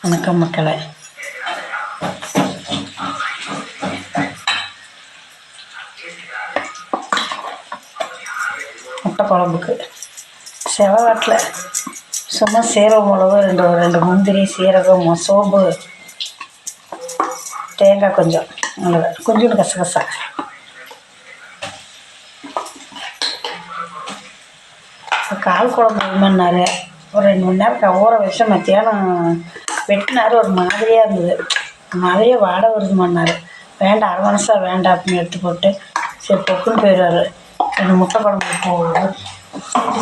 வணக்கம் மக்களே. முட்டை குழம்புக்கு செலவாட்டில் சும்மா சீரக மிளகு ரெண்டு முந்திரி சீரகம் சோம்பு தேங்காய் கொஞ்சம் கொஞ்சோண்டு கசகசா கால் குழம்பு வேணுமான்னாரு. ஒரு 2 மணி நேரம் ஊற வச்சு மத்தியானம் வெட்டினார். ஒரு மாதிரியாக இருந்தது, மாதிரியே வாடை வருதுமான்னாரு. வேண்டாம், அரை மனசாக வேண்டாம் அப்படின்னு எடுத்து போட்டு சரி பொக்குன்னு போயிடுவார். 2 முட்டை குழம்பு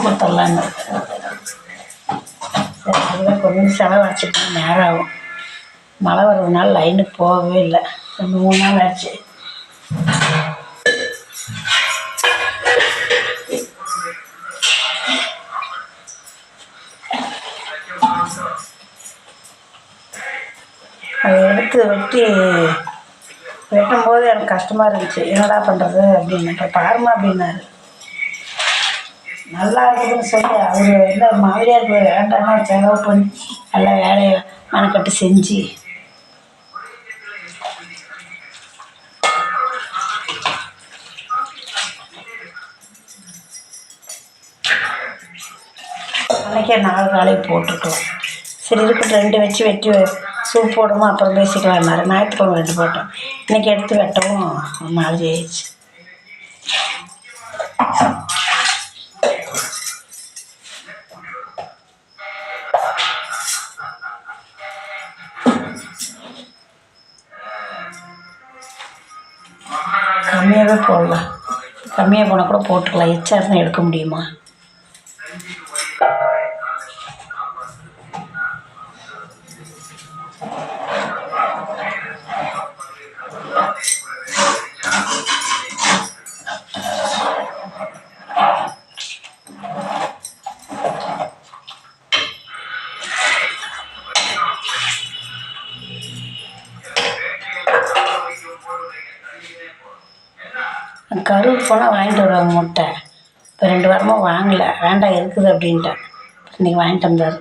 கொடுத்துடலான்னு சரி அதுதான் கொஞ்சம் செலவாச்சுட்டு நேரம் ஆகும். மழை வர்றதுனால லைனுக்கு போகவே இல்லை. 2-3 நாள் ஆச்சு. அதை எடுத்து வெட்டும்போது எனக்கு கஷ்டமாக இருந்துச்சு. என்னடா பண்ணுறது அப்படின்னு. இப்போ பாருமா அப்படின்னாரு. நல்லா இருக்குதுன்னு சொல்லி அவர் என்ன மாதிரியாக இருக்குது வேண்டாம்னா செலவு பண்ணி நல்லா வேலையை மெனக்கட்டு செஞ்சு அன்றைக்கே 4 காலையும் போட்டுட்டோம். சரி இருக்கட்டும் 2 வச்சு வெட்டி சூப் போடுமா அப்புறம் பேசிக்கலாம்னாரு. ஞாயிற்றுக்கிழமை 2 போட்டோம். இன்றைக்கி எடுத்து வெட்டவும் ஒரு மாதிரி ஆயிடுச்சு. கம்மியாகவே போடலாம், கம்மியாக போனால் கூட போட்டுக்கலாம். எச்சா இருந்தால் எடுக்க முடியுமா? கரூர் போனால் வாங்கிட்டு வருவாங்க முட்டை. இப்போ 2 வாரமாக வாங்கலை, வேண்டாம் இருக்குது அப்படின்ட்டேன். இன்றைக்கி வாங்கிட்டு வந்தார்.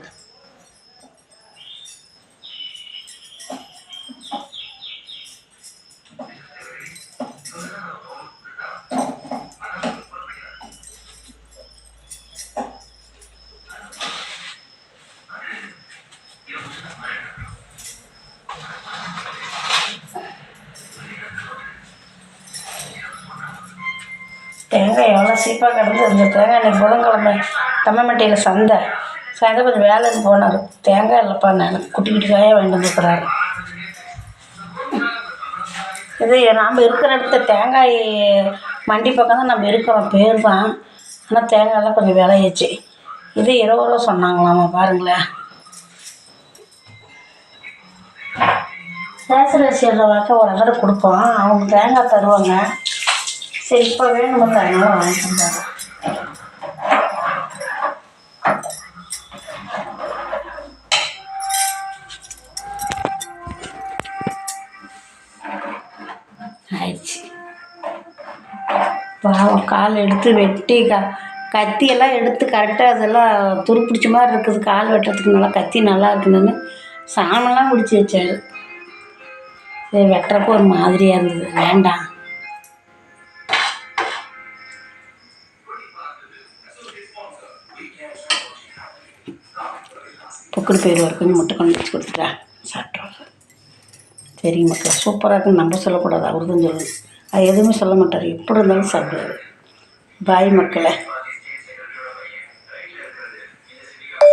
தேங்காய் எவ்வளோ சீப்பாக கிடந்து. இந்த தேங்காய் இன்றைக்கி புதன்கிழமை தம்மம்பட்டியில் சந்தை கொஞ்சம் வேலைன்னு போனார். தேங்காய் இல்லைப்பா நான் குட்டி காயாக வாங்கிட்டு வந்துருக்குறாரு. இது நாம் இருக்கிற இடத்துல தேங்காய் மண்டி பக்கம் தான் நம்ம இருக்கிறோம், பேர் தான். ஆனால் தேங்காயெல்லாம் கொஞ்சம் விலையாச்சு. இது 20 ரூபா சொன்னாங்களாம்மா. பாருங்களேன், ரேஷன் அரிசியில் வாக்க ஒரு அகடை கொடுப்போம், அவங்க தேங்காய் தருவாங்க. சரி இப்போ வேணும் அதனால வாங்கிட்டு வந்தாங்க. ஆயிடுச்சு. பாவம் கால் எடுத்து வெட்டி கத்தியெல்லாம் எடுத்து கரெக்டாக அதெல்லாம் துருப்பிடிச்ச மாதிரி இருக்குது. கால் வெட்டுறதுக்கு நல்லா கத்தி நல்லா இருக்குதுன்னு சாமெல்லாம் பிடிச்சி வச்சார். சரி வெட்டுறப்போ ஒரு மாதிரியாக இருந்தது, வேண்டாம். பொக்குன்னு போயிடுவார். கொஞ்சம் முட்டை கொண்டு வச்சு கொடுத்துட்டா சாப்பிட்ருவார். சரிங்க மக்கள், சூப்பராக இருக்குன்னு நம்ம சொல்லக்கூடாது, அவர் தான் சொல்லணும். அது எதுவுமே சொல்ல மாட்டார், எப்படி இருந்தாலும் சாப்பிடுவார். பாய் மக்களே.